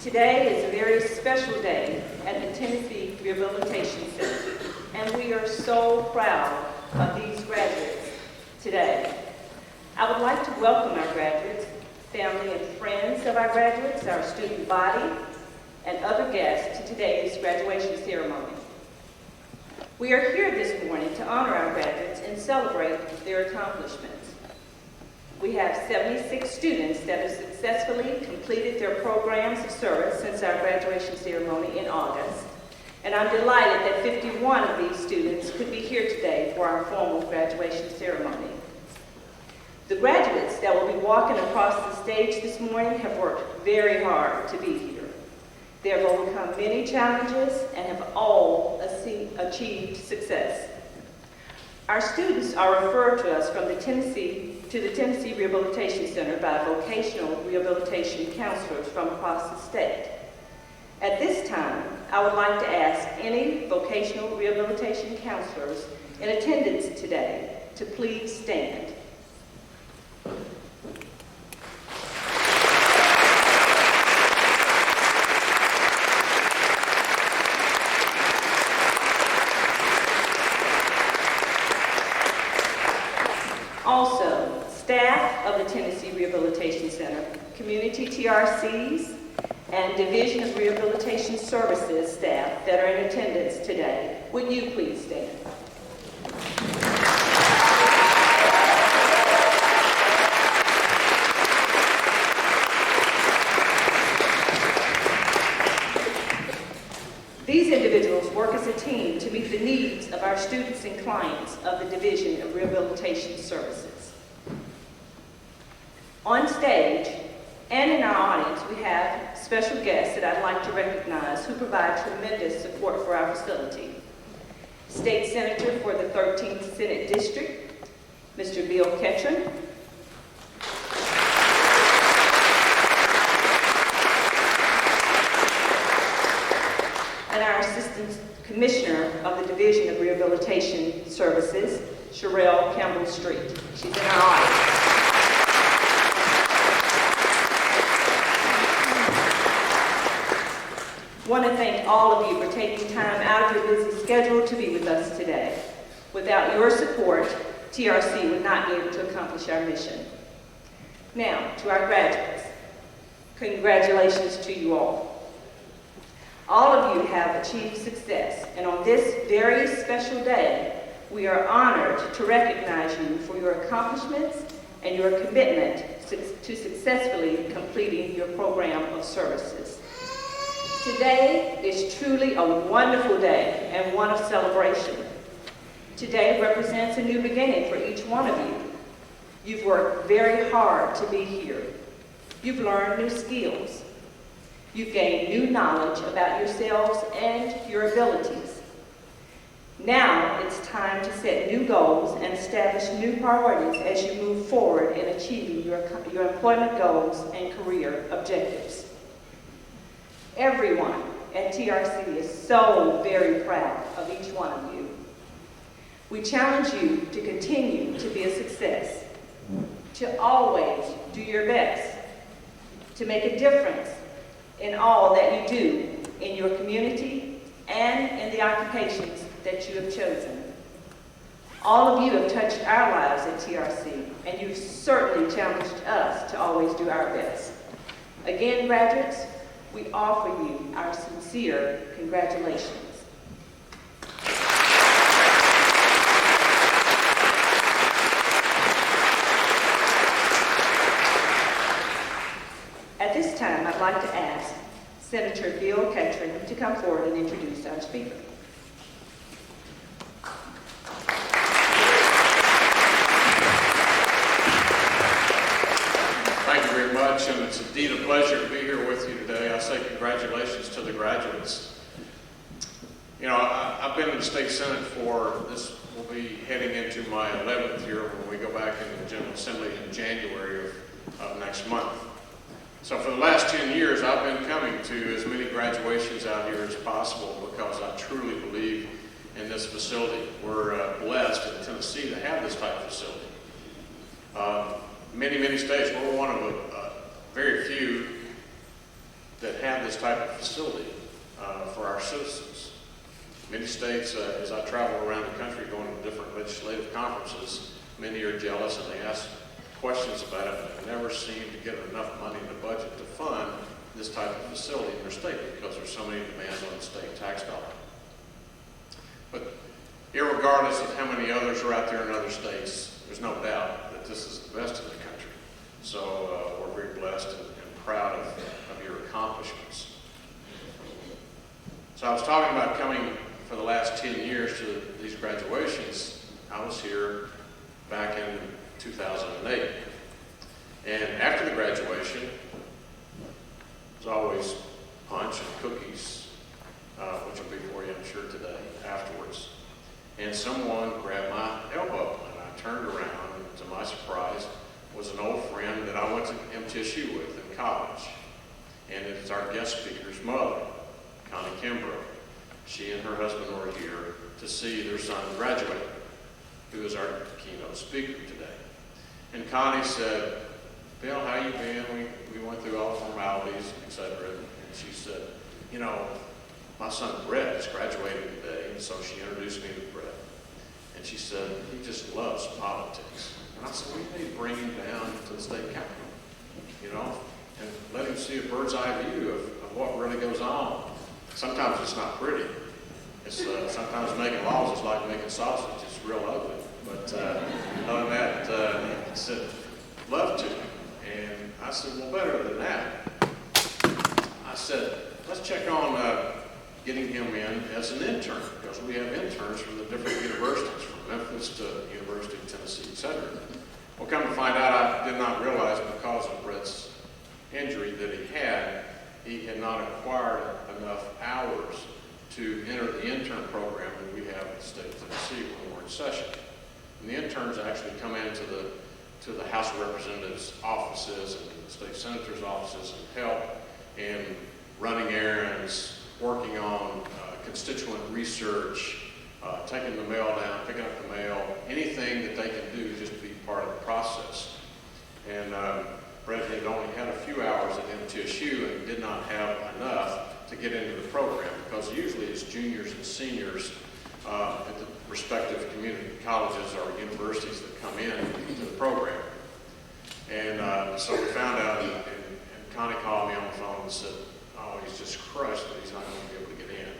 Today is a very special day at the Tennessee Rehabilitation Center, and we are so proud of these graduates today. I would like to welcome our graduates, family and friends of our graduates, our student body, and other guests to today's graduation ceremony. We are here this morning to honor our graduates and celebrate their accomplishments. We have 76 students that have successfully completed their programs of service since our graduation ceremony in August. And I'm delighted that 51 of these students could be here today for our formal graduation ceremony. The graduates that will be walking across the stage this morning have worked very hard to be here. They have overcome many challenges and have all achieved success. Our students are referred to us from the Tennessee Rehabilitation Center by vocational rehabilitation counselors from across the state. At this time, I would like to ask any vocational rehabilitation counselors in attendance today to please stand. Also, staff of the Tennessee Rehabilitation Center, community TRCs, and Division of Rehabilitation Services staff that are in attendance today, would you please stand? These individuals work as a team to meet the needs of our students and clients of the Division of Rehabilitation Services. On stage and in our audience, we have special guests that I'd like to recognize who provide tremendous support for our facility. State Senator for the 13th Senate District, Mr. Bill Ketchum. And our Assistant Commissioner of the Division of Rehabilitation Services, Sherelle Campbell-Street. She's in our audience. I want to thank all of you for taking time out of your busy schedule to be with us today. Without your support, TRC would not be able to accomplish our mission. Now, to our graduates, congratulations to you all. All of you have achieved success, and on this very special day, we are honored to recognize you for your accomplishments and your commitment to successfully completing your program of services. Today is truly a wonderful day and one of celebration. Today represents a new beginning for each one of you. You've worked very hard to be here. You've learned new skills. You've gained new knowledge about yourselves and your abilities. Now it's time to set new goals and establish new priorities as you move forward in achieving your employment goals and career objectives. Everyone at TRC is so very proud of each one of you. We challenge you to continue to be a success, to always do your best, to make a difference in all that you do in your community and in the occupations that you have chosen. All of you have touched our lives at TRC, and you've certainly challenged us to always do our best. Again, graduates, we offer you our sincere congratulations. At this time, I'd like to ask Senator Bill Ketchum to come forward and introduce our speaker. Thank you very much, and it's indeed a pleasure to be here with you today. I say congratulations to the graduates. You know, I've been in the State Senate this will be heading into my 11th year when we go back into the General Assembly in January of next month. So for the last 10 years, I've been coming to as many graduations out here as possible because I truly believe in this facility. We're blessed in Tennessee to have this type of facility. Many states, we're one of very few that have this this type of facility for our citizens. Many states, as I travel around the country going to different legislative conferences, many are jealous and they ask questions about it, but never seem to get enough money in the budget to fund this type of facility in their state because there's so many demands on the state tax dollar. But irregardless of how many others are out there in other states, there's no doubt that this is the best in the country. So we're very blessed and proud of your accomplishments. So I was talking about coming for the last 10 years to these graduations. I was here back in 2008. And after the graduation, there's always punch and cookies, which will be for you, I'm sure, today, afterwards. And someone grabbed my elbow, and I turned around, and to my surprise, was an old friend that I went to MTSU with in college. And it's our guest speaker's mother, Connie Kimbrough. She and her husband were here to see their son graduate, who is our keynote speaker today. And Connie said, "Bill, how you been?" We went through all the formalities, etc. And she said, "You know, my son Brett is graduating today." And so she introduced me to Brett. And she said, "He just loves politics." And I said, "We need to bring him down to the state capitol, you know, and let him see a bird's eye view of what really goes on." Sometimes it's not pretty. It's sometimes making laws is like making sausage. It's real ugly. But other than that, he said, "Love to." And I said, "Well, better than that." I said, "Let's check on getting him in as an intern, because we have interns from the different universities, from Memphis to University of Tennessee, etc." Well, come to find out, I did not realize because of Brett's injury that he had not acquired enough hours to enter the intern program that we have in the state of Tennessee when we're in session. And the interns actually come into the House of Representatives offices and the state senator's offices and help in running errands, working on constituent research, taking the mail down, picking up the mail, anything that they can do just to be part of the process. And Brett had only had a few hours at MTSU and did not have enough to get into the program, because usually it's juniors and seniors at the respective community colleges or universities that come in to the program. And so we found out, and Connie called me on the phone and said, "Oh, he's just crushed that he's not going to be able to get in."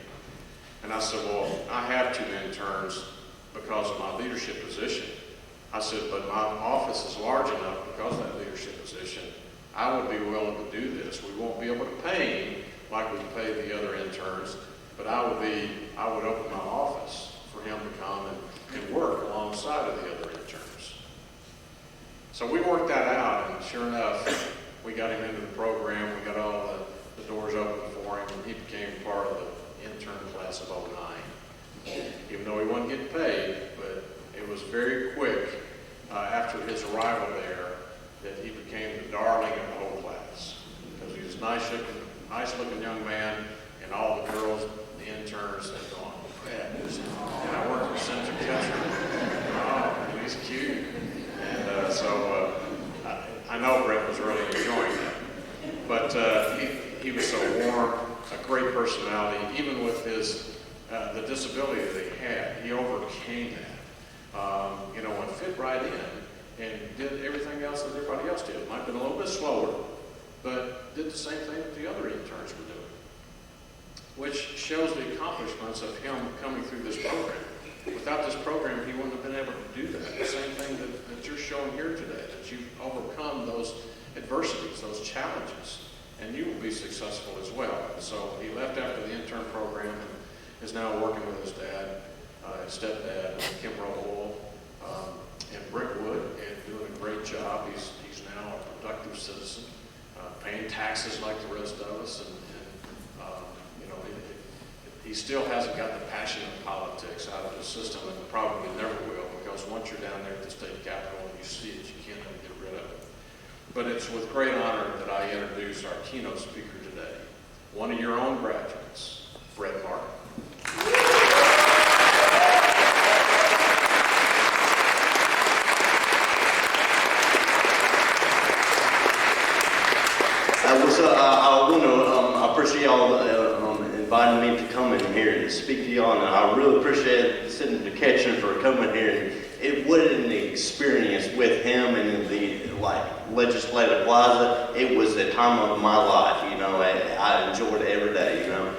And I said, "Well, I have 2 interns because of my leadership position." I said, "But my office is large enough because of that leadership position. I would be willing to do this. We won't be able to pay him like we pay the other interns, but I would open my office for him to come and work alongside of the other interns." So we worked that out, and sure enough, we got him into the program. We got all the doors open for him, and he became part of the intern class of '09. Even though he wasn't getting paid, but it was very quick after his arrival there that he became the darling of the whole class, because he was a nice looking young man, and all the girls, the interns, they're going, "Brett, and I work for Senator Ketchum. Oh, he's cute." And so I know Brett was really enjoying that. But he was so warm, a great personality. Even with the disability that he had, he overcame that. And fit right in and did everything else that everybody else did. Might have been a little bit slower, but did the same thing that the other interns were doing, which shows the accomplishments of him coming through this program. Without this program, he wouldn't have been able to do that. The same thing that you're showing here today, that you've overcome those adversities, those challenges, and you will be successful as well. So he left after the intern program and is now working with his dad, his stepdad, Kim Roll, in Brickwood, and doing a great job. He's now a productive citizen, paying taxes like the rest of us, and he still hasn't got the passion of politics out of the system, and probably never will, because once you're down there at the state capitol and you see it, you can't really get rid of it. But it's with great honor that I introduce our keynote speaker today, one of your own graduates, Brett Martin. I want to appreciate inviting me to come in here and speak to y'all, and I really appreciate Senator Ketchum for coming here. And what an experience with him and the Legislative Plaza. It was the time of my life, you know. I enjoyed it every day, you know.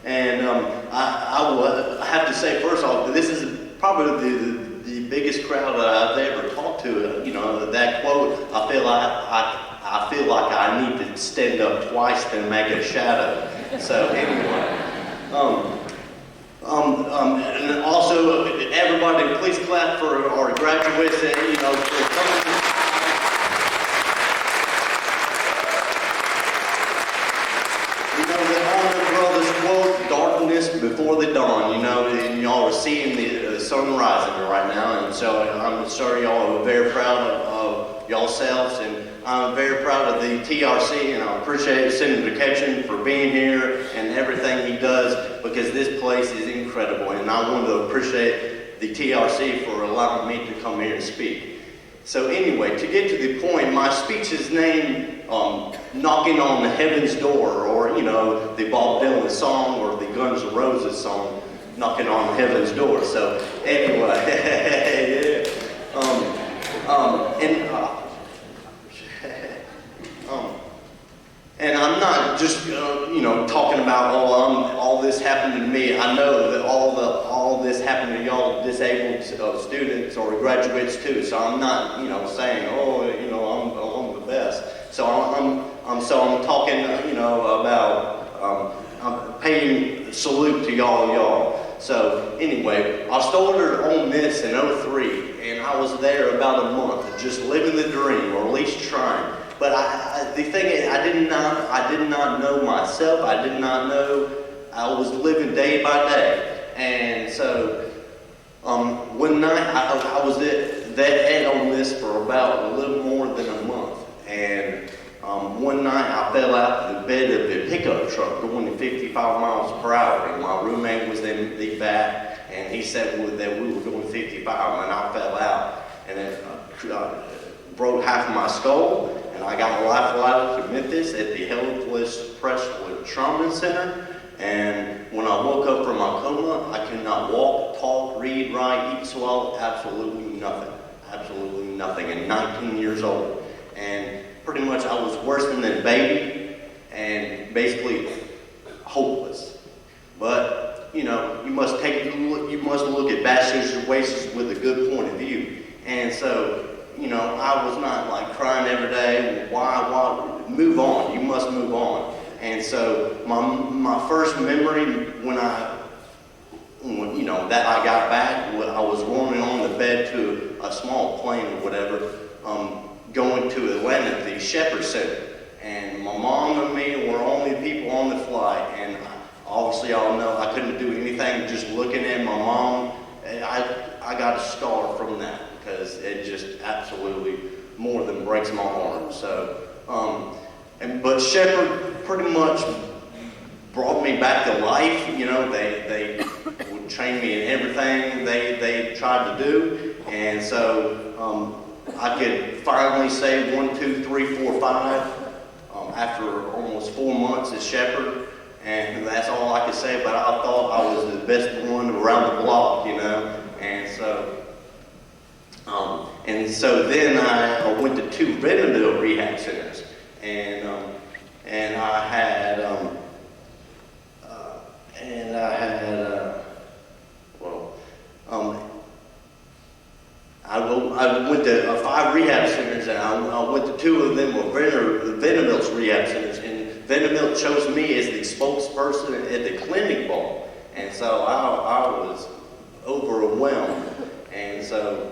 And I have to say, first off, this is probably the biggest crowd that I've ever talked to. You know, that quote, I feel like I need to stand up twice to make a shadow. So anyway, and also everybody, please clap for our graduates and for coming. Darkness before the dawn, and y'all are seeing the sun rising right now, and so I'm sure y'all are very proud of yourselves, and I'm very proud of the TRC, and I appreciate Senator Ketchum for being here and everything he does, because this place is incredible, and I want to appreciate the TRC for allowing me to come here and speak. So anyway, to get to the point, my speech is named Knocking on the Heaven's Door, or the Bob Dylan song, or the Guns N' Roses song, Knocking on Heaven's Door. So anyway, and I'm not just talking about all this happened to me. I know that all this happened to y'all disabled students or graduates too. So I'm not saying I'm the best. So I'm talking about I'm paying salute to y'all. So anyway, I started on this in '03, and I was there about a month, just living the dream, or at least trying. But the thing is, I did not know myself. I did not know. I was living day by day, and so one night I was at on this for about a little more than a month, and one night I fell out of the bed of the pickup truck going 55 miles per hour, and my roommate was in the back, and he said that we were going 55, and I fell out, and it broke half of my skull. And I got a life flight to Memphis at the Helpless Pressure Trauma Center. And when I woke up from my coma, I could not walk, talk, read, write, eat, swallow, absolutely nothing. Absolutely nothing. And 19 years old. And pretty much I was worse than a baby and basically hopeless. But, you must look at bad situations with a good point of view. And so, I was not like crying every day. Why? Move on. You must move on. And so my first memory that I got back, I was rolling on the bed to a small plane or whatever, going to Atlanta, the Shepherd Center. And my mom and me were only people on the flight. And obviously, y'all know I couldn't do anything just looking at my mom. I got a scar from that, because it just absolutely more than breaks my heart. So, but Shepherd pretty much brought me back to life. They would train me in everything they tried to do, and so I could finally say 1, 2, 3, 4, 5 after almost 4 months at Shepherd, and that's all I could say. But I thought I was the best one around the block, and so then I went to 2 Vanderbilt rehab centers, and I had I went to 5 rehab centers, and I went to 2 of them were Vanderbilt's rehab centers, and Vanderbilt chose me as the spokesperson at the clinic ball, and so I was overwhelmed, and so.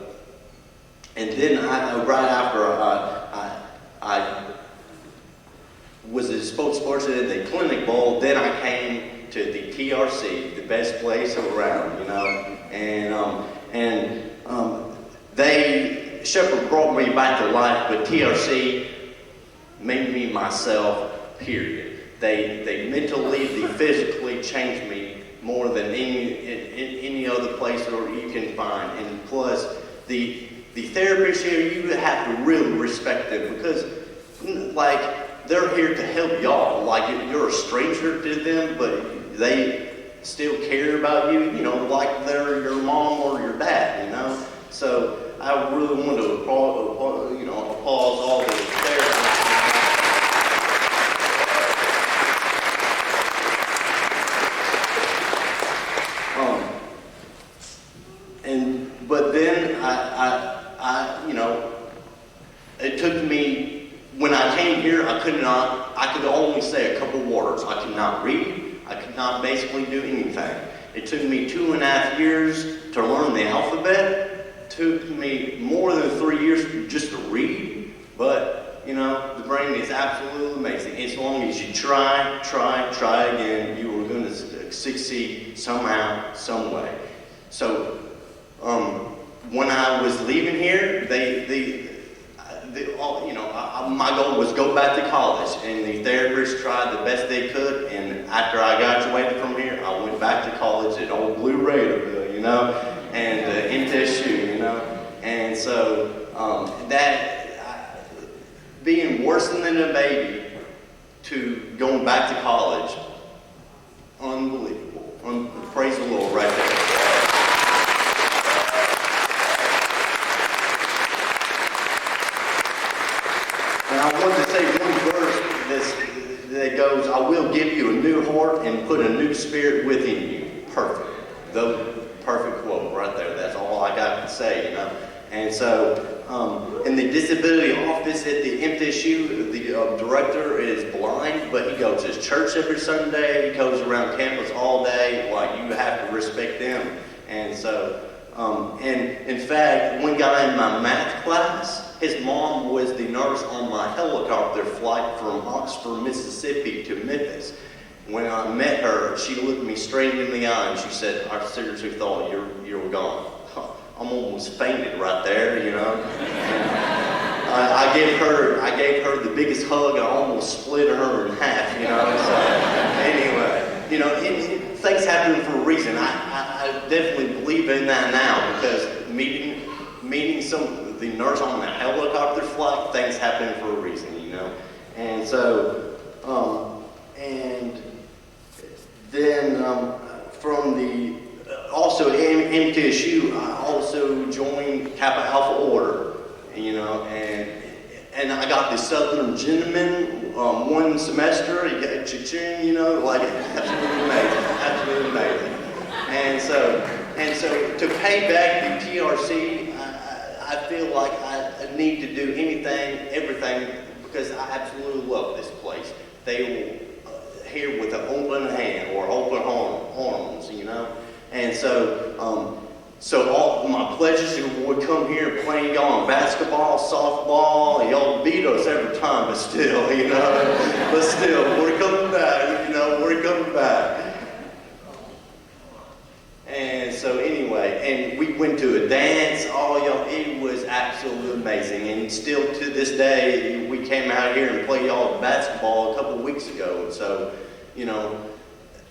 And then right after I was a spokesperson at the clinic bowl, then I came to the TRC, the best place around, and Shepherd brought me back to life, but TRC made me myself, period. They mentally, they physically changed me more than any other place or you can find, and plus the therapists here, you have to really respect them, because they're here to help y'all. Like you're a stranger to them, but they still care about you, like they're your mom or your dad, So I really want to applaud all the therapists. But then it took me, when I came here, I could only say a couple words. I could not read. I could not basically do anything. It took me 2.5 years to learn the alphabet. It took me more than 3 years just to read. But, the brain is absolutely amazing. As long as you try again, you are going to succeed somehow, some way. So, when I was leaving here, my goal was go back to college, and the therapists tried the best they could. And after I graduated from here, I went back to college at old Blue Raiderville, and MTSU, and so being worse than a baby to going back to college, unbelievable. Praise the Lord right there. And I wanted to say one verse that goes, I will give you a new heart and put a new spirit within you. Perfect. The perfect quote right there. That's all I got to say, And so, in the disability office at the MTSU, the director is blind, but he goes to his church every Sunday. He goes around campus all day. Like, you have to respect them. And so, and in fact, one guy in my math class, his mom was the nurse on my helicopter flight from Oxford, Mississippi to Memphis. When I met her, she looked me straight in the eye and she said, I seriously thought you were gone. I'm almost fainted right there, I gave her the biggest hug. I almost split her in half, So anyway, things happen for a reason. I definitely believe in that now, because meeting the nurse on the helicopter flight, things happen for a reason, And so, and then from the also at MTSU, I also joined Kappa Alpha Order, and I got the Southern Gentleman one semester. He got cha-ching, absolutely amazing. And so to pay back the TRC, I feel like I need to do everything, because I absolutely love this place. They will here with an open hand or open arms, And so all my pledges would come here and play y'all in basketball, softball. Y'all beat us every time, but still, we're coming back, we're coming back. And so anyway, and we went to a dance, it was absolutely amazing. And still to this day, we came out here and played y'all basketball a couple of weeks ago. And so,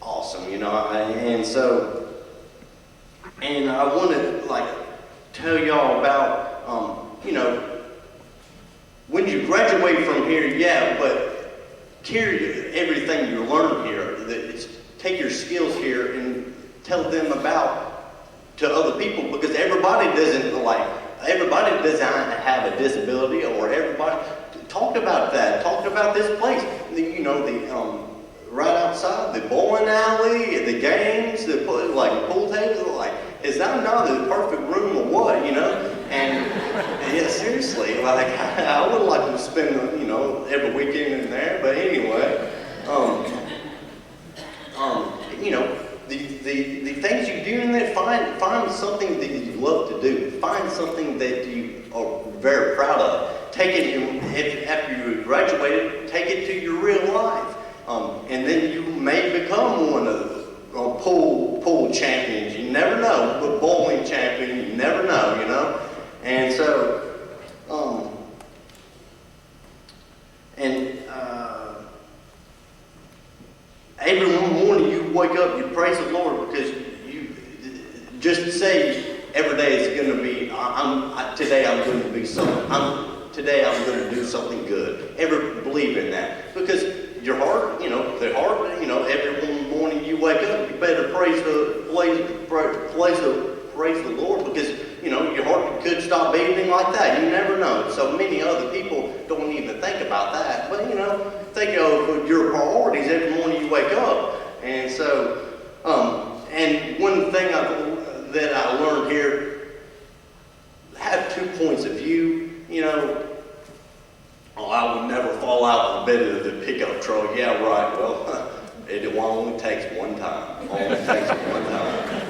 awesome, and I want to tell y'all about, when you graduate from here, but carry everything you learn here. Take your skills here and tell them about to other people, because everybody doesn't have a disability, or everybody. Talk about that. Talk about this place. Right outside the bowling alley, the games, the pool tables, is that not the perfect room or what, And yeah, seriously, I would like to spend, every weekend in there. But anyway, the things you do in there, find something that you love to do. Find something that you are very proud of. Take it after you graduated. Take it to your real life. And then you may become one of the pool champions. You never know. But bowling champion, you never know, And so, every morning you wake up, you praise the Lord, because you just say every day is going to be. Today I'm going to be something. today I'm going to do something good. Ever believe in that? Because your heart, every morning you wake up, you better praise the Lord, because, your heart could stop beating like that. You never know. So many other people don't even think about that. But, think of your priorities every morning you wake up. And so, and one thing that I learned here, have 2 points of view. I would never fall out of the bed of the pickup truck. Yeah, right. Well, it only takes one time. Only takes one time.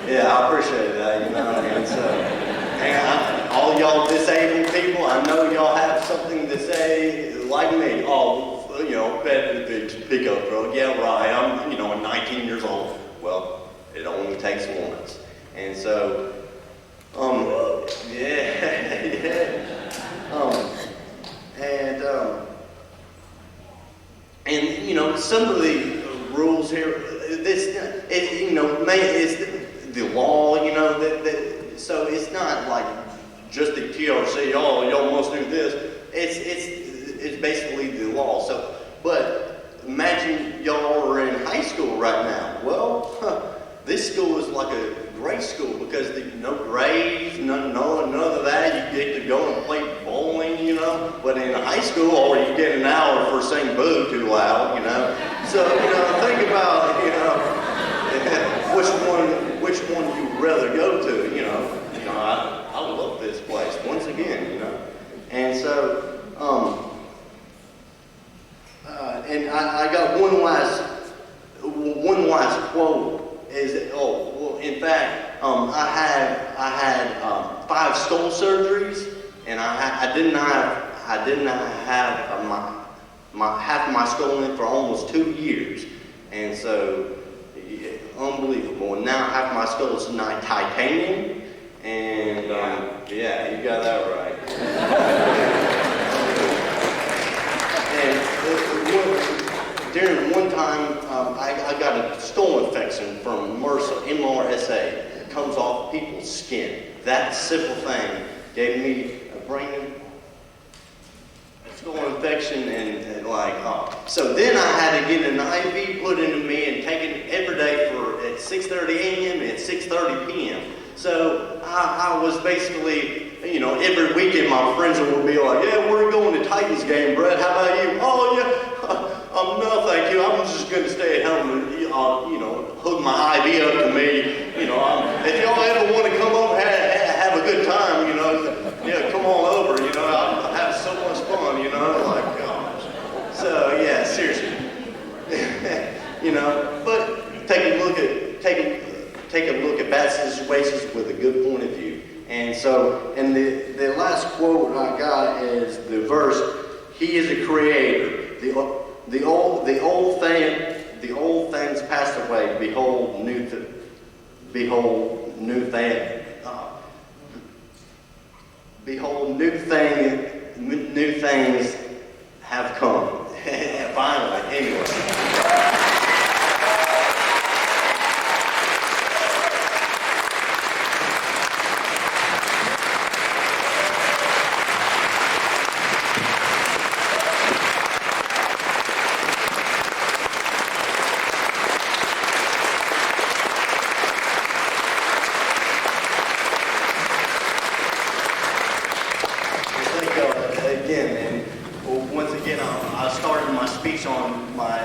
Yeah, I appreciate that, and so, all y'all disabled people, I know y'all have something to say, like me. Bed of the pickup truck. Yeah, right. I'm 19 years old. Well, it only takes once. And so, some of the rules here, it's the law, so it's not like just the TRC, y'all must do this. It's basically the law. So, but imagine y'all are in high school right now. Well, this school is like a great school because no grades, none of that. You get to go and play bowling, But in high school, or you get an hour for saying boo too loud, So, think about, which one you'd rather go to, I love this place once again, And so, and I got one last quote. In fact, I had 5 skull surgeries, and I didn't have half of my skull in for almost 2 years, and so unbelievable. And now half my skull is not titanium, and yeah, you got that right. And during one time, I got a skull infection from MRSA, MRSA. It comes off people's skin. That simple thing gave me a brain skull infection, and so then I had to get an IV put into me and taken every day at 6:30 a.m. and 6:30 p.m. So I was basically, every weekend my friends would be like, yeah, we're going to Titans game, Brett. How about you? Oh, yeah. No, thank you. I'm just going to stay at home and, hook my IV up to me. If y'all ever want to come over and have a good time, yeah, come on over. I have so much fun, gosh. So, yeah, seriously. But take a look at bad situations with a good point of view. And so, and the last quote I got is the verse, He is a creator. The old things passed away. Behold, new things have come. Finally, anyway. I started my speech on my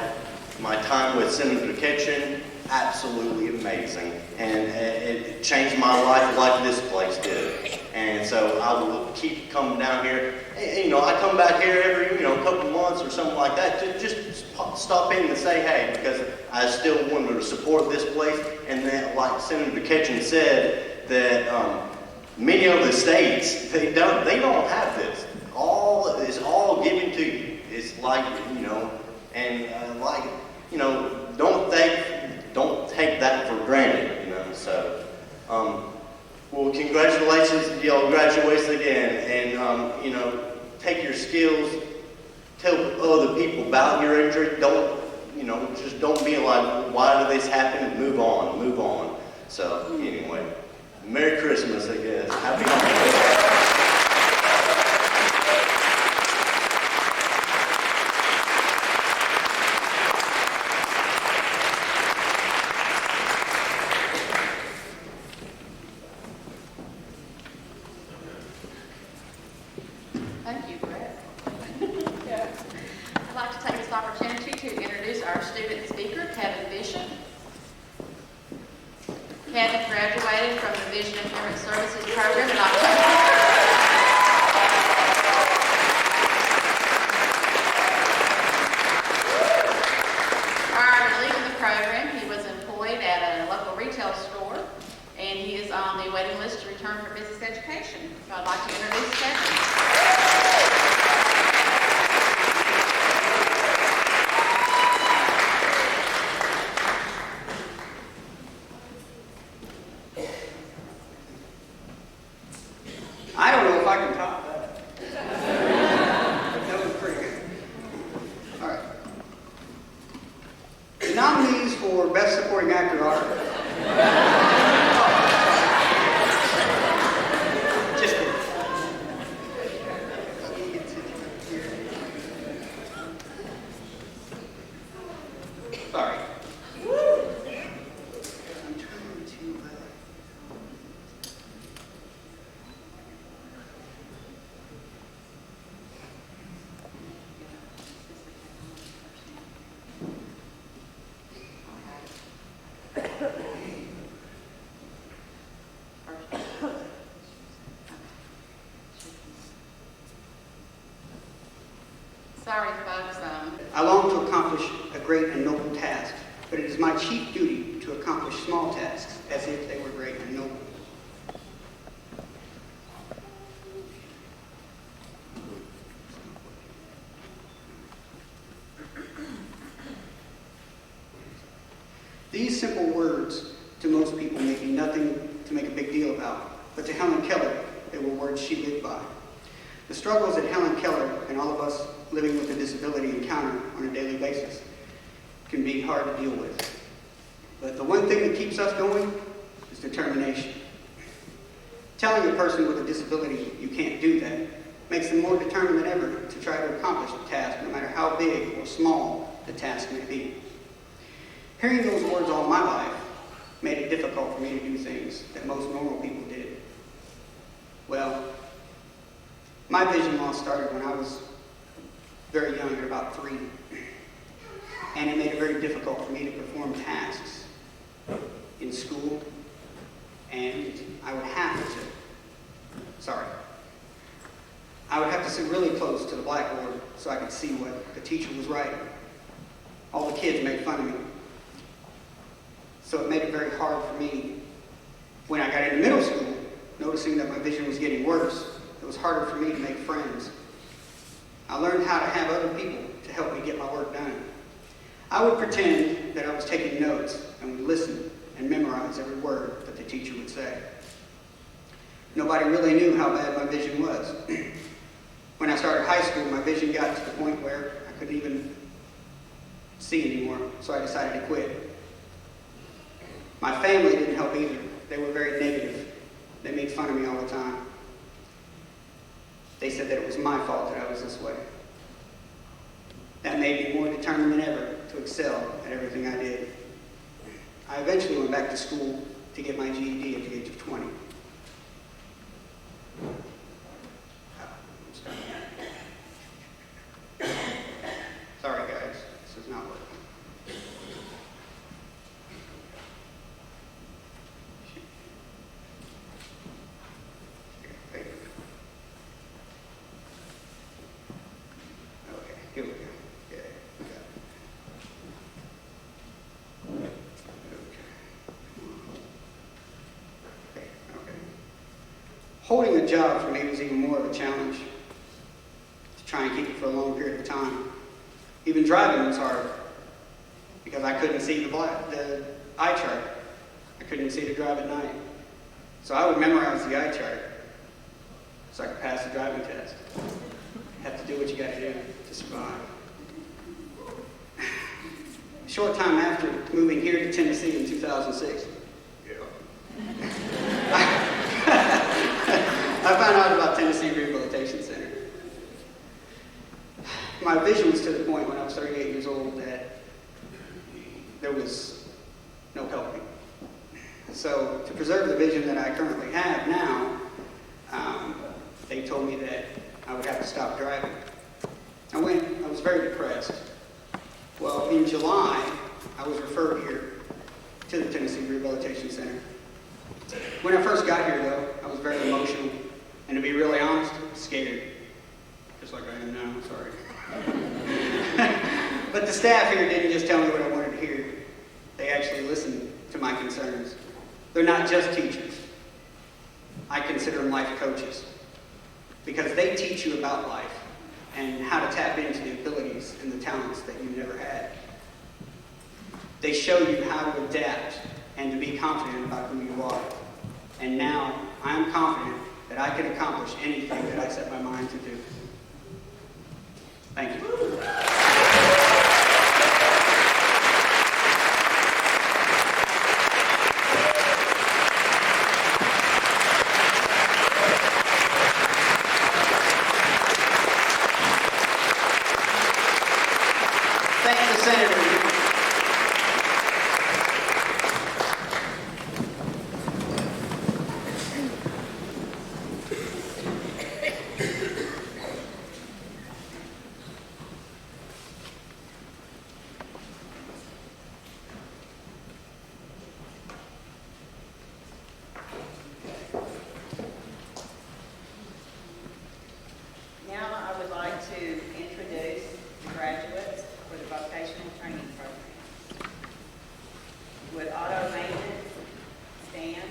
time with Rehabilitation. Absolutely amazing, and it changed my life like this place did. And so I will keep coming down here. I come back here every couple months or something like that to just stop in and say hey, because I still want to support this place. And then, like Senator Ketchen said, that many of the states they don't have this. It's all given to you. It's like don't take that for granted. So well, congratulations to y'all graduates again, and take your skills, tell other people about your injury. Don't just don't be like, why did this happen? Move on. So anyway, Merry Christmas, I guess. Happy Holidays. our student speaker, Kevin Bishop. Kevin graduated from the Vision Impairment Services program in October. Prior to leaving the program, he was employed at a local retail store, and he is on the waiting list to return for business education. So I'd like to introduce Kevin. I don't know if I can top that. That was pretty good. All right. The nominees for Best Supporting Actor are... Just kidding. Sorry. I'm trying to... Sorry, folks. I long to accomplish a great and noble task, but it is my chief duty to accomplish small tasks as if they were great and noble. These simple words to most people may be nothing to make a big deal about, but to Helen Keller, they were words she lived by. The struggles that Helen Keller and all of us living with a disability encounter on a daily basis can be hard to deal with. But the one thing that keeps us going is determination. Telling a person with a disability you can't do that makes them more determined than ever to try to accomplish the task, no matter how big or small the task may be. Hearing those words all my life made it difficult for me to do things that most normal people did. Well, my vision loss started when I was very young, at about 3. And it made it very difficult for me to perform tasks in school, and I would have to sit really close to the blackboard so I could see what the teacher was writing. All the kids made fun of me. So it made it very hard for me when I got into middle school, noticing that my vision was getting worse. It was harder for me to make friends. I learned how to have other people to help me get my work done. I would pretend that I was taking notes and would listen and memorize every word that the teacher would say. Nobody really knew how bad my vision was. When I started high school, my vision got to the point where I couldn't even see anymore, so I decided to quit. My family didn't help either. They were very negative. They made fun of me all the time. They said that it was my fault that I was this way. That made me more determined than ever to excel at everything I did. I eventually went back to school to get my GED at the age of 20. Sorry guys, this is not working. Okay, here we go. Yeah, we got it. Okay. Holding a job for me was even more of a challenge, to try and keep it for a long period of time. Even driving was hard because I couldn't see the eye chart. I couldn't see to drive at night. So I would memorize the eye chart so I could pass the driving test. You have to do what you got to do to survive. A short time after moving here to Tennessee in 2006, I found out about Tennessee Rehabilitation Center. My vision was to the point when I was 38 years old that there was no helping. So to preserve the vision that I currently have now, they told me that I would have to stop driving. I was very depressed. Well, in July, I was referred here to the Tennessee Rehabilitation Center. When I first got here, though, I was very emotional, and to be really honest, scared. Just like I am now, sorry. But the staff here didn't just tell me what I wanted to hear. They actually listened to my concerns. They're not just teachers. I consider them life coaches, because they teach you about life and how to tap into the abilities and the talents that you never had. They show you how to adapt and to be confident about who you are. And now I am confident that I can accomplish anything that I set my mind to do. Thank you. Thank the Senator. Now I would like to introduce the graduates for the vocational training program. Would auto maintenance stand?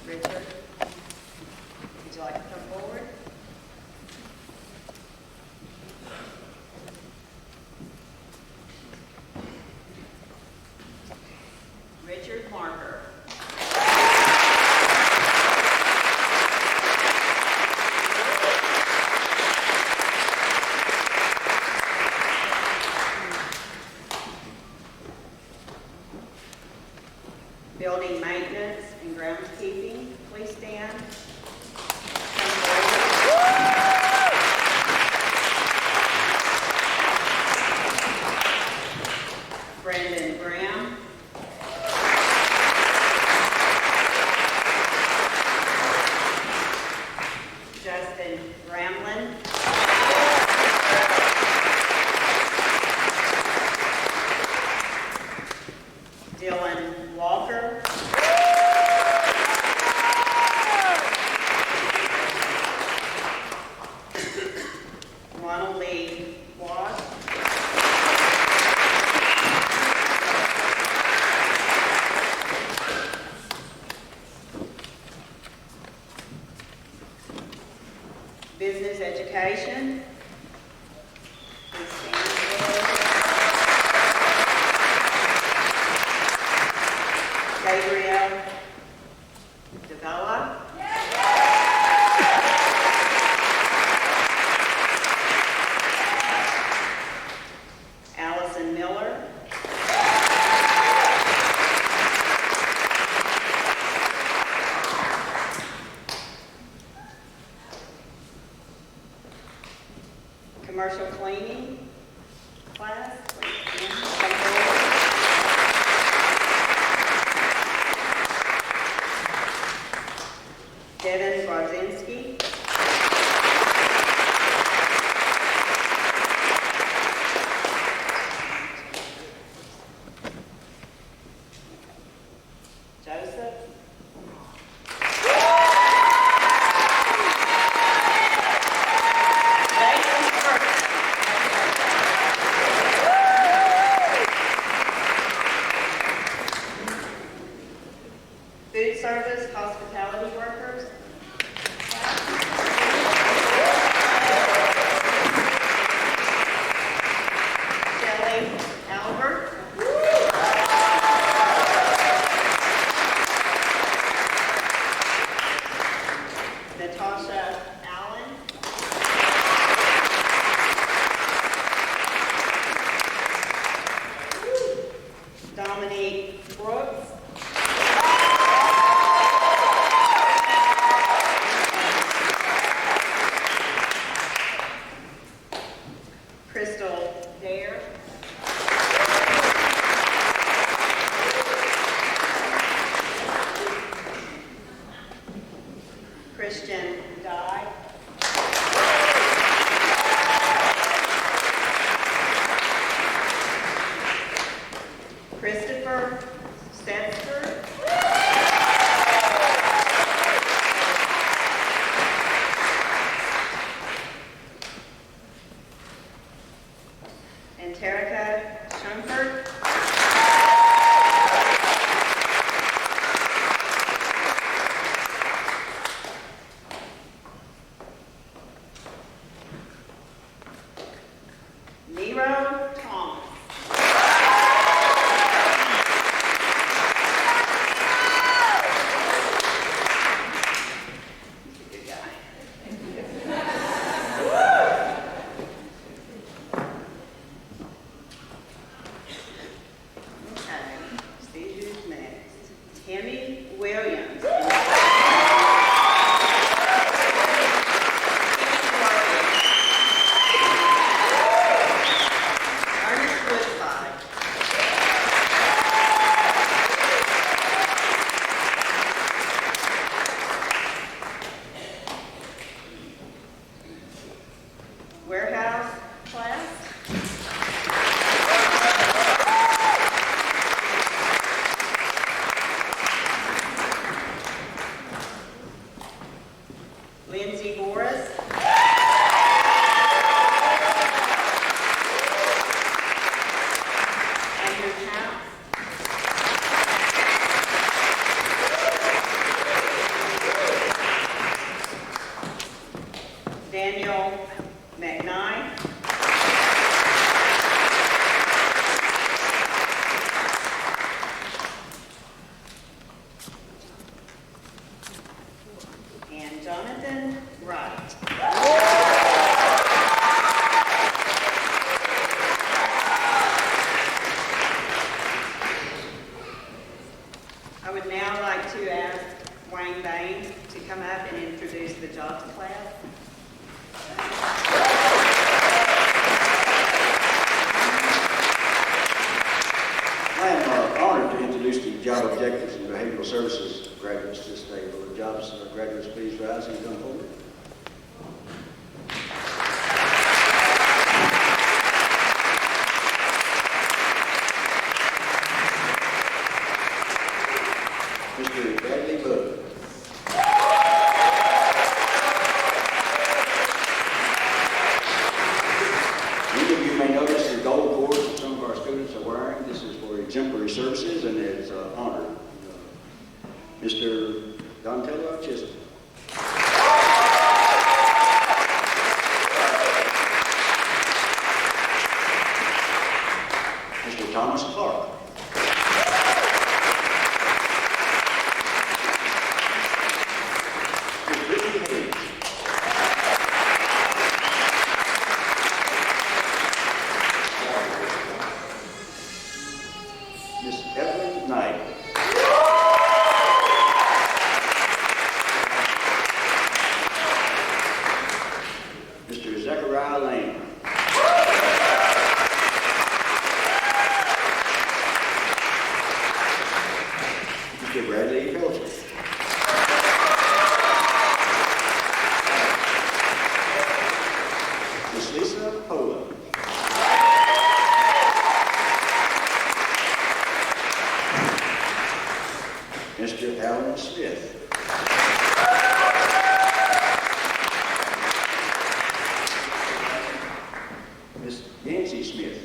Richard, would you like to come forward? Richard Marker. Building maintenance and groundskeeping, please stand. Brandon Graham. Justin Ramlin. Dylan Walker. Ronald Lee Wash. Business education. Please stand forward. Gabriel Davella. Allison Miller. Commercial cleaning class. Please stand. Come forward. Devin Brodzinski. Joseph. Jason Burke. Leroy Thomas. He's a good guy. Okay, see who's next. Tammy Williams. Ernest Woodside. Warehouse class. Lindsay Morris. Andrew House. Daniel McKnight. And Jonathan Wright. I would now like to ask Wayne Bain to come up and introduce the jobs class. I am honored to introduce the job objectives and behavioral services graduates this day. Will the jobs graduates please rise and come forward? Mr. Bradley Bud. Many of you may notice the gold cords that some of our students are wearing. This is for exemplary services and it's honored. Mr. Dontello Chisholm. Mr. Thomas Clark. Ms. Brittany Hayes. Miss Evelyn Knight. Mr. Zechariah Lane. Mr. Bradley Pelton. Miss Lisa Poland. Mr. Alan Smith. Miss Nancy Smith.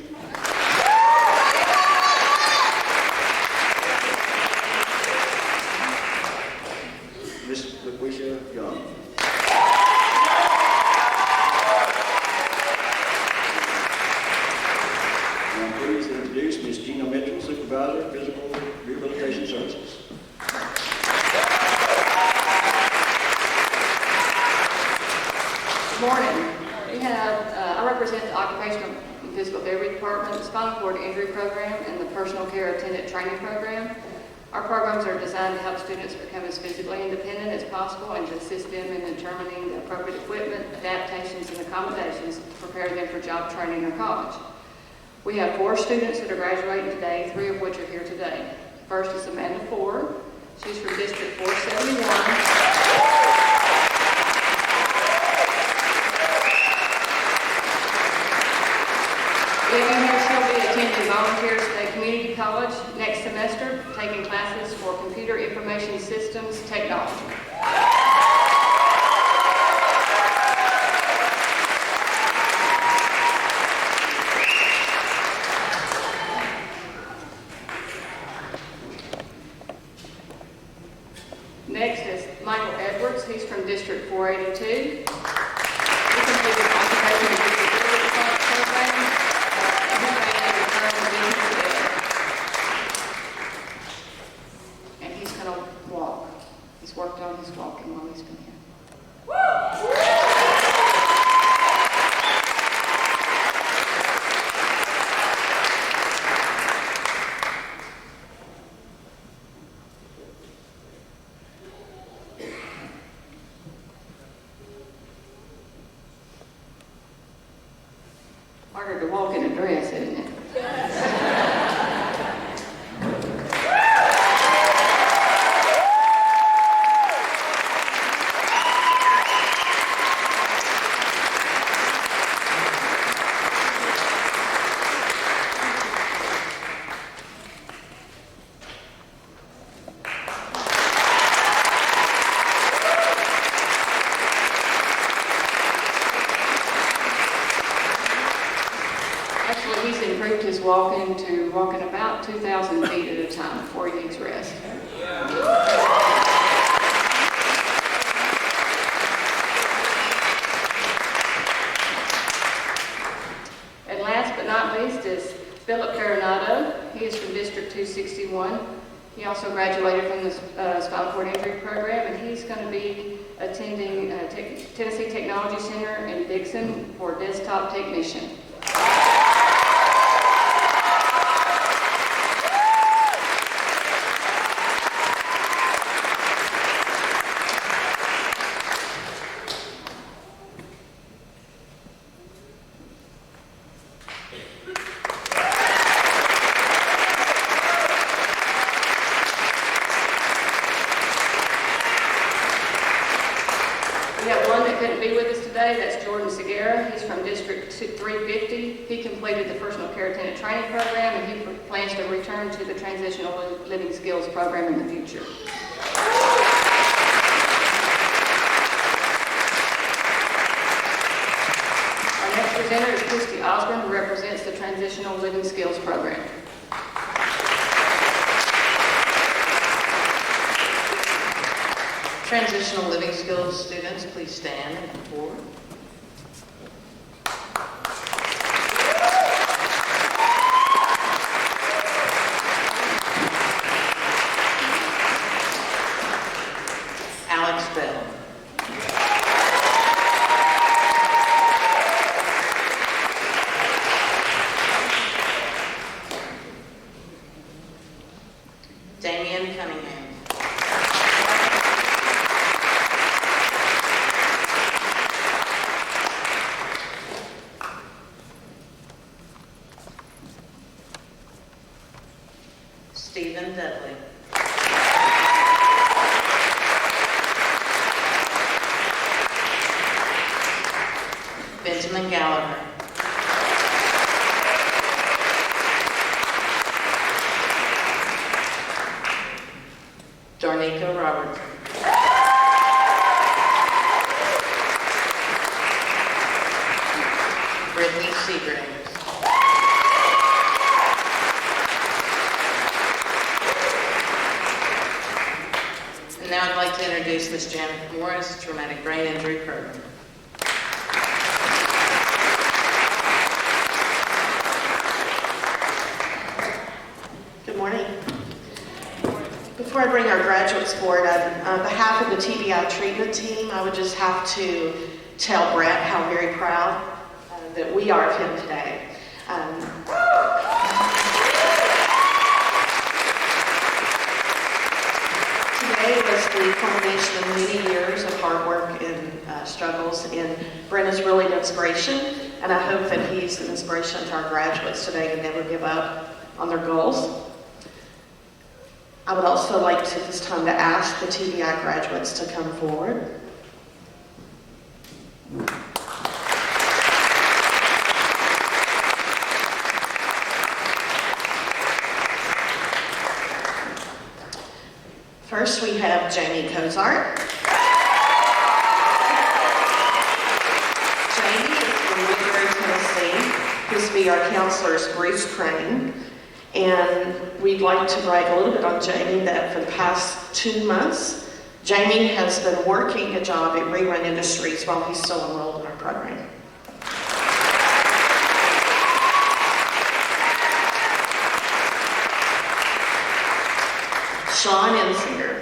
Miss LaQuisha Young. And I'm pleased to introduce Miss Gina Mitchell, Supervisor of Physical Rehabilitation Services. Good morning. I represent the Occupational and Physical Therapy Department, the Spinal Cord Injury Program, and the Personal Care Attendant Training Program. Our programs are designed to help students become as physically independent as possible and to assist them in determining the appropriate equipment, adaptations, and accommodations to prepare them for job training or college. We have 4 students that are graduating today, 3 of which are here today. First is Amanda Ford. She's from District 471. Living here, she'll be attending Volunteer State Community College next semester, taking classes for Computer Information Systems Technology. Next is Michael Edwards. He's from District 482. He completed Occupational Disability Program Harder to walk in a dress, isn't it? Actually, he's improved his walking to walking about 2,000 feet at a time before he needs rest. And last but not least is Philip Caronado. He is from District 261. He also graduated from the Spinal Cord Injury Program, and he's going to be attending Tennessee Technology Center in Dixon for desktop technician. We have one that couldn't be with us today. That's Jordan Segura. He's from District 350. He completed the personal care attendant training program, and he plans to return to the transitional living skills program in the future. Our next presenter is Christy Osborne, who represents the transitional living skills program. Transitional living skills students, please stand and come forward. Alex Bell. Damian Cunningham. Stephen Dudley. Benjamin Gallagher. Darnica Robertson. Brittany Seagraves. And now I'd like to introduce Ms. Janet Morris, Traumatic Brain Injury Program. Good morning. Before I bring our graduates forward, on behalf of the TBI treatment team, I would just have to tell Brett how very proud that we are of him today. Today was the culmination of many years of hard work and struggles, and Brent is really an inspiration, and I hope that he's an inspiration to our graduates today to never give up on their goals. I would also like to this time to ask the TBI graduates to come forward. First, we have Jamie Cozart. Jamie is from Woodbury, Tennessee. His VR counselor is Bruce Crane. And we'd like to brag a little bit on Jamie that for the past 2 months, Jamie has been working a job at Rerun Industries while he's still enrolled in our program. Sean Ensinger.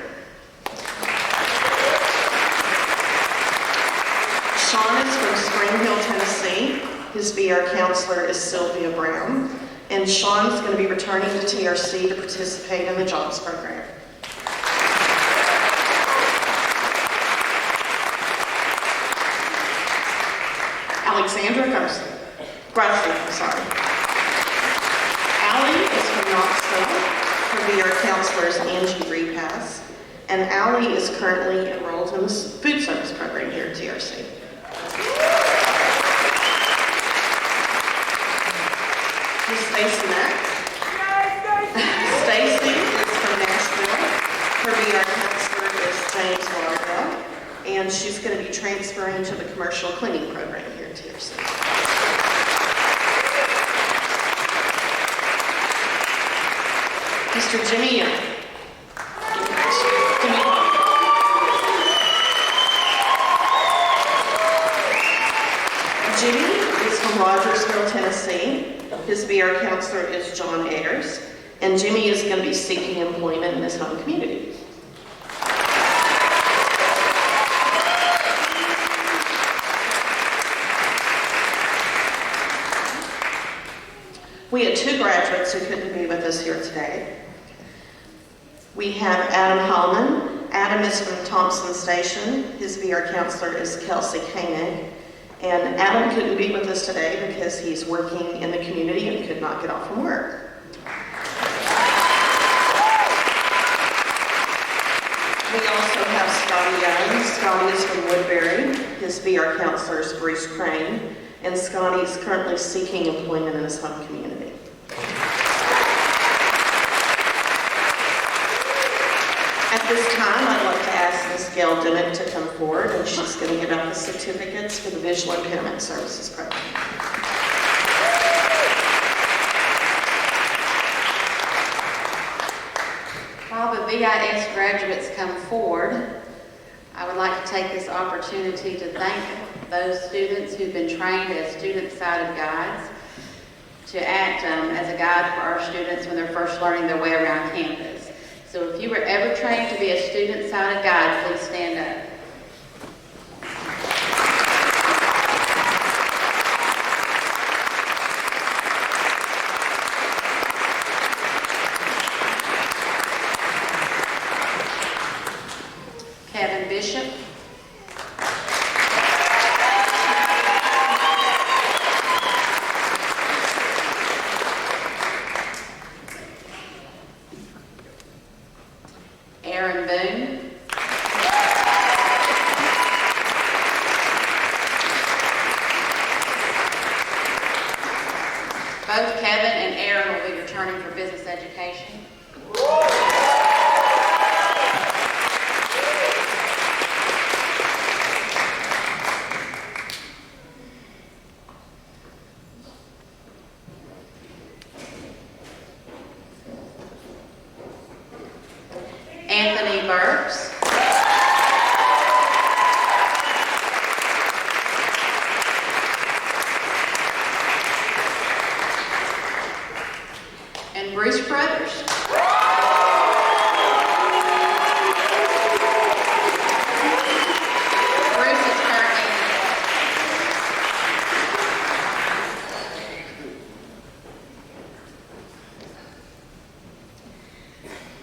Sean is from Spring Hill, Tennessee. His VR counselor is Sylvia Brown. And Sean's going to be returning to TRC to participate in the jobs program. Alexandra Garcia. Grassley, I'm sorry. Allie is from Knoxville. Her VR counselor is Angie Repass. And Allie is currently enrolled in the food service program here at TRC. Miss Stacy Mack. Stacy is from Nashville. Her VR counselor is James Lauderdale, and she's going to be transferring to the commercial cleaning program here at TRC. Mr. Jimmy Young. Jimmy is from Rogersville, Tennessee. His VR counselor is John Ayers, and Jimmy is going to be seeking employment in his home community. We had 2 graduates who couldn't be with us here today. We have Adam Hallman. Adam is from Thompson Station. His VR counselor is Kelsey Koenig. And Adam couldn't be with us today because he's working in the community and could not get off from work. We also have Scotty Young. Scotty is from Woodbury. His VR counselor is Bruce Crane. And Scotty is currently seeking employment in his home community. At this time, I'd like to ask Ms. Gail Dimmick to come forward, and she's going to give out the certificates for the Visual Impairment Services Program. While the VIS graduates come forward, I would like to take this opportunity to thank those students who've been trained as student-sided guides to act as a guide for our students when they're first learning their way around campus. So if you were ever trained to be a student-sided guide, please stand up. Kevin Bishop. Aaron Boone. Both Kevin and Aaron will be returning for business education. Anthony Burks. And Bruce Brothers. Bruce is currently in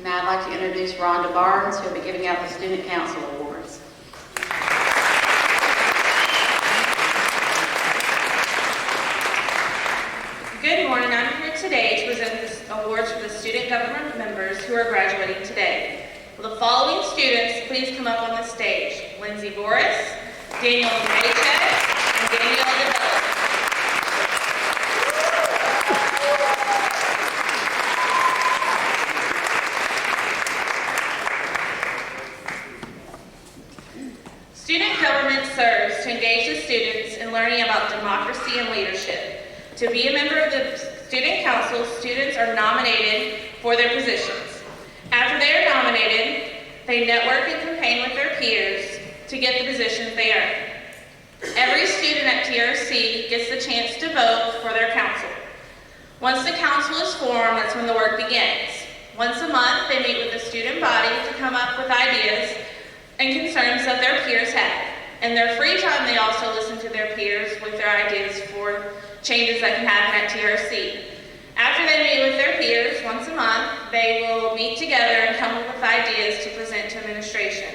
the Now I'd like to introduce Rhonda Barnes, who will be giving out the Student Council Awards. Good morning. I'm here today to present the awards for the student government members who are graduating today. Will the following students please come up on the stage? Lindsay Boris, Daniel Maycheck, and Danielle DeBella. Student government serves to engage the students in learning about democracy and leadership. To be a member of the Student Council, students are nominated for their positions. After they are nominated, they network and campaign with their peers to get the positions they earn. Every student at TRC gets the chance to vote for their council. Once the council is formed, that's when the work begins. Once a month, they meet with the student body to come up with ideas and concerns that their peers have. In their free time, they also listen to their peers with their ideas for changes that can happen at TRC. After they meet with their peers once a month, they will meet together and come up with ideas to present to administration.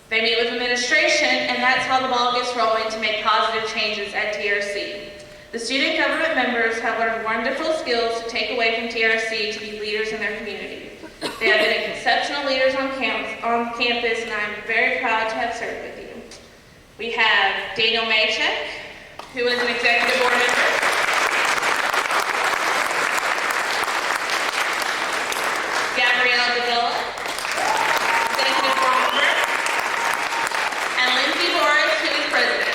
They meet with administration, and that's how the ball gets rolling to make positive changes at TRC. The student government members have learned wonderful skills to take away from TRC to be leaders in their community. They have been exceptional leaders on campus, and I'm very proud to have served with you. We have Daniel Maychek, who is an executive board member. Gabrielle Davila, executive board member. And Lindsay Boris, who is president.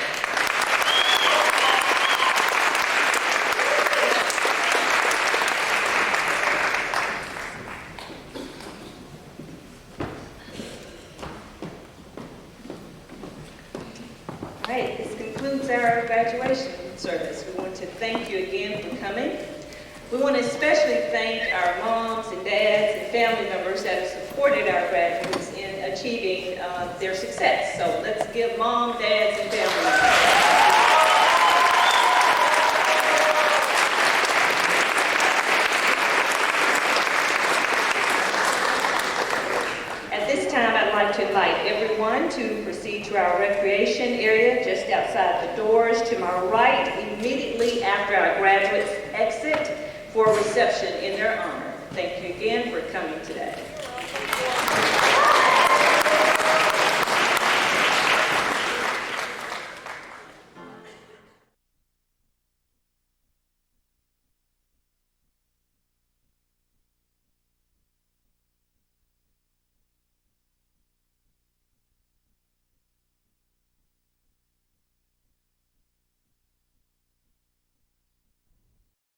All right, this concludes our graduation service. We want to thank you again for coming. We want to especially thank our moms and dads and family members that have supported our graduates in achieving their success. So let's give mom, dads, and family members. At this time, I'd like to invite everyone to proceed to our recreation area just outside the doors to my right, immediately after our graduates exit for a reception in their honor. Thank you again for coming today.